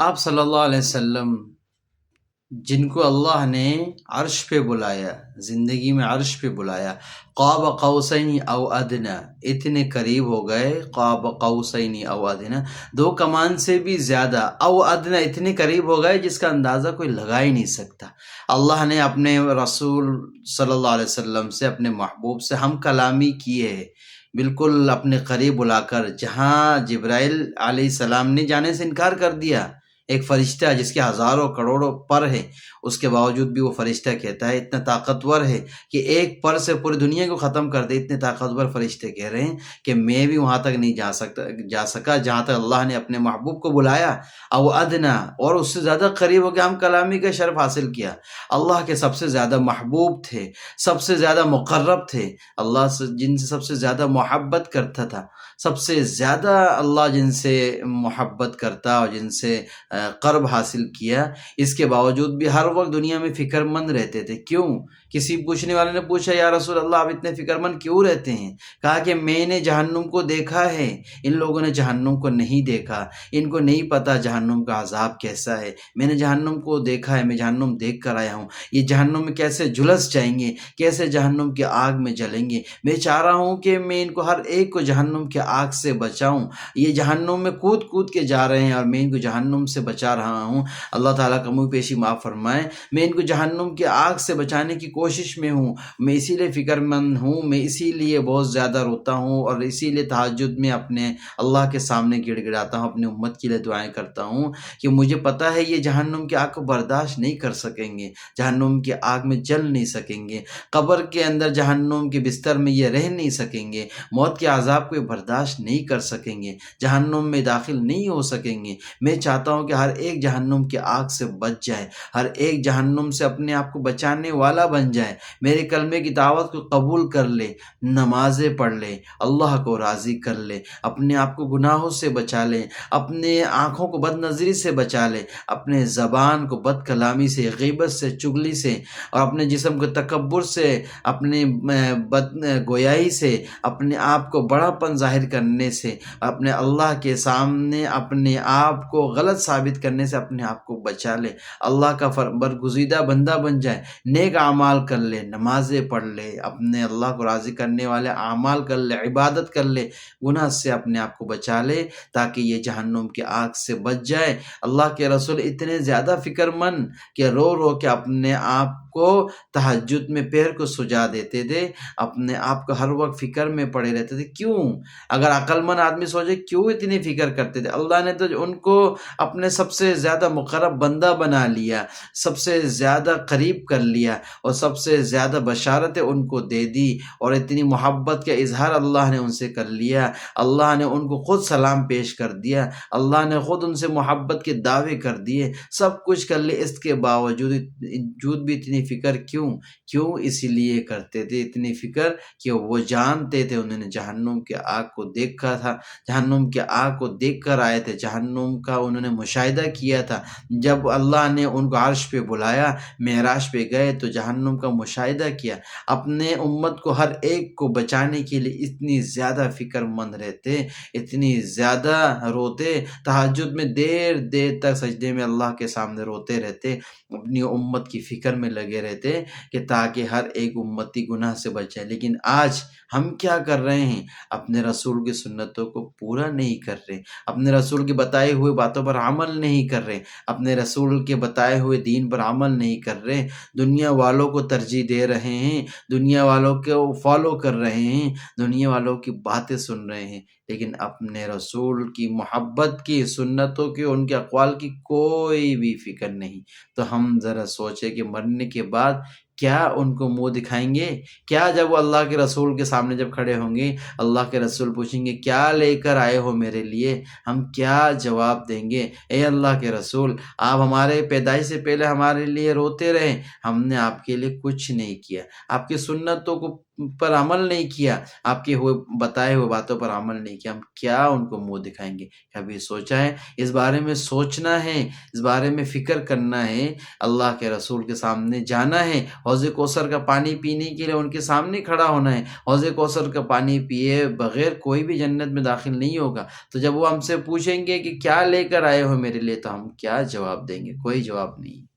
آپ صلی اللہ علیہ وسلم جن کو اللہ نے عرش پہ بلایا، زندگی میں عرش پہ بلایا، قاب قوسین او ادنا، اتنے قریب ہو گئے، قاب قوسین او ادنا، دو کمان سے بھی زیادہ، او ادنا اتنے قریب ہو گئے جس کا اندازہ کوئی لگا ہی نہیں سکتا۔ اللہ نے اپنے رسول صلی اللہ علیہ وسلم سے، اپنے محبوب سے ہم کلامی کی ہے، بالکل اپنے قریب بلا کر، جہاں جبرائیل علیہ السلام نے جانے سے انکار کر دیا۔ ایک فرشتہ جس کے ہزاروں کروڑوں پر ہے، اس کے باوجود بھی وہ فرشتہ کہتا ہے، اتنا طاقتور ہے کہ ایک پر سے پوری دنیا کو ختم کر دے۔ اتنے طاقتور فرشتے کہہ رہے ہیں کہ میں بھی وہاں تک نہیں جا سکا جہاں تک اللہ نے اپنے محبوب کو بلایا، او ادنا، اور اس سے زیادہ قریب ہو کے ہم کلامی کا شرف حاصل کیا۔ اللہ کے سب سے زیادہ محبوب تھے، سب سے زیادہ مقرب تھے، اللہ سے جن سے سب سے زیادہ محبت کرتا تھا، سب سے زیادہ اللہ جن سے محبت کرتا اور جن سے قرب حاصل کیا، اس کے باوجود بھی ہر وقت دنیا میں فکر مند رہتے تھے۔ کیوں؟ کسی پوچھنے والے نے پوچھا، یا رسول اللہ آپ اتنے فکر مند کیوں رہتے ہیں؟ کہا کہ میں نے جہنم کو دیکھا ہے، ان لوگوں نے جہنم کو نہیں دیکھا، ان کو نہیں پتا جہنم کا عذاب کیسا ہے۔ میں نے جہنم کو دیکھا ہے، میں جہنم دیکھ کر آیا ہوں، یہ جہنم میں کیسے جھلس جائیں گے، کیسے جہنم کی آگ میں جلیں گے۔ میں چاہ رہا ہوں کہ میں ان کو ہر ایک کو جہنم کی آگ سے بچاؤں۔ یہ جہنم میں کود کود کے جا رہے ہیں اور میں ان کو جہنم سے بچا رہا ہوں۔ اللہ تعالیٰ کا منہ پیشی معاف فرمائے، میں ان کو جہنم کی آگ سے بچانے کی کوشش میں ہوں، میں اسی لیے فکر مند ہوں، میں اسی لیے بہت زیادہ روتا ہوں، اور اسی لیے تہجد میں اپنے اللہ کے سامنے گڑ گڑاتا ہوں، اپنی امت کے لیے دعائیں کرتا ہوں کہ مجھے پتہ ہے یہ جہنم کی آگ کو برداشت نہیں کر سکیں گے، جہنم کی آگ میں جل نہیں سکیں گے، قبر کے اندر جہنم کے بستر میں یہ رہ نہیں سکیں گے، موت کے عذاب کو یہ برداشت نہیں کر سکیں گے، جہنم میں داخل نہیں ہو سکیں گے۔ میں چاہتا ہوں کہ ہر ایک جہنم کی آگ سے بچ جائے، ہر ایک جہنم سے اپنے آپ کو بچانے والا بن جائے، میرے کلمے کی دعوت کو قبول کر لے، نمازیں پڑھ لے، اللہ کو راضی کر لے، اپنے آپ کو گناہوں سے بچا لے، اپنے آنکھوں کو بد نظری سے بچا لے، اپنے زبان کو بد کلامی سے، غیبت سے، چغلی سے، اور اپنے جسم کو تکبر سے، اپنے بد گویائی سے، اپنے آپ کو بڑا پن ظاہر کرنے سے، اپنے اللہ کے سامنے اپنے آپ کو غلط ثابت کرنے سے اپنے آپ کو بچا لے، اللہ کا برگزیدہ بندہ بن جائے، نیک اعمال کر لے، نمازیں پڑھ لے، اپنے اللہ کو راضی کرنے والے اعمال کر لے، عبادت کر لے، گناہ سے اپنے آپ کو بچا لے تاکہ یہ جہنم کی آگ سے بچ جائے۔ اللہ کے رسول اتنے زیادہ فکر مند کہ رو رو کے اپنے آپ کو تہجد میں پیر کو سجا دیتے تھے، اپنے آپ کو ہر وقت فکر میں پڑے رہتے تھے۔ کیوں؟ اگر عقل مند آدمی سوچے کیوں اتنی فکر کرتے تھے؟ اللہ نے تو ان کو اپنے سب سے زیادہ مقرب بندہ بنا لیا، سب سے زیادہ قریب کر لیا، اور سب سے زیادہ بشارتیں ان کو دے دی، اور اتنی محبت کا اظہار اللہ نے ان سے کر لیا، اللہ نے ان کو خود سلام پیش کر دیا، اللہ نے خود ان سے محبت کے دعوے کر دیے، سب کچھ کر لے، اس کے باوجود بھی اتنی فکر کیوں؟ اسی لیے کرتے تھے اتنی فکر کہ وہ جانتے تھے، انہوں نے جہنم کے آگ کو دیکھا تھا، جہنم کے آگ کو دیکھ کر آئے تھے، جہنم کا انہوں نے مشاہدہ کیا تھا۔ جب اللہ نے ان کو عرش پہ بلایا، معراج پہ گئے تو جہنم کا مشاہدہ کیا، اپنے امت کو ہر ایک کو بچانے کے لیے اتنی زیادہ فکر مند رہتے، اتنی زیادہ روتے، تہجد میں دیر دیر تک سجدے میں اللہ کے سامنے روتے رہتے، اپنی امت کی فکر میں لگے رہتے کہ تاکہ ہر ایک امتی گناہ سے بچ جائے۔ لیکن آج ہم کیا کر رہے ہیں؟ اپنے رسول کی سنتوں کو پورا نہیں کر رہے، اپنے رسول کے بتائے ہوئے باتوں پر عمل نہیں کر رہے، اپنے رسول کے بتائے ہوئے دین پر عمل نہیں کر رہے، دنیا والوں کو ترجیح دے رہے ہیں، دنیا والوں کو فالو کر رہے ہیں، دنیا والوں کی باتیں سن رہے ہیں، لیکن اپنے رسول کی محبت کی، سنتوں کی، ان کے اقوال کی کوئی بھی فکر نہیں۔ تو ہم ذرا سوچیں کہ مرنے کے بعد کیا ان کو منہ دکھائیں گے؟ کیا جب وہ اللہ کے رسول کے سامنے جب کھڑے ہوں گے، اللہ کے رسول پوچھیں گے کیا لے کر آئے ہو میرے لیے، ہم کیا جواب دیں گے؟ اے اللہ کے رسول، آپ ہمارے پیدائش سے پہلے ہمارے لیے روتے رہے، ہم نے آپ کے لیے کچھ نہیں کیا، آپ کی سنتوں کو پر عمل نہیں کیا، آپ کے ہوئے بتائے ہوئے باتوں پر عمل نہیں کیا، ہم کیا ان کو منہ دکھائیں گے؟ کبھی سوچا ہے؟ اس بارے میں سوچنا ہے، اس بارے میں فکر کرنا ہے، اللہ کے رسول کے سامنے جانا ہے، حوض کوثر کا پانی پینے کے لیے ان کے سامنے کھڑا ہونا ہے۔ حوض کوثر کا پانی پیے بغیر کوئی بھی جنت میں داخل نہیں ہوگا۔ تو جب وہ ہم سے پوچھیں گے کہ کیا لے کر آئے ہو میرے لیے، تو ہم کیا جواب دیں گے؟ کوئی جواب نہیں۔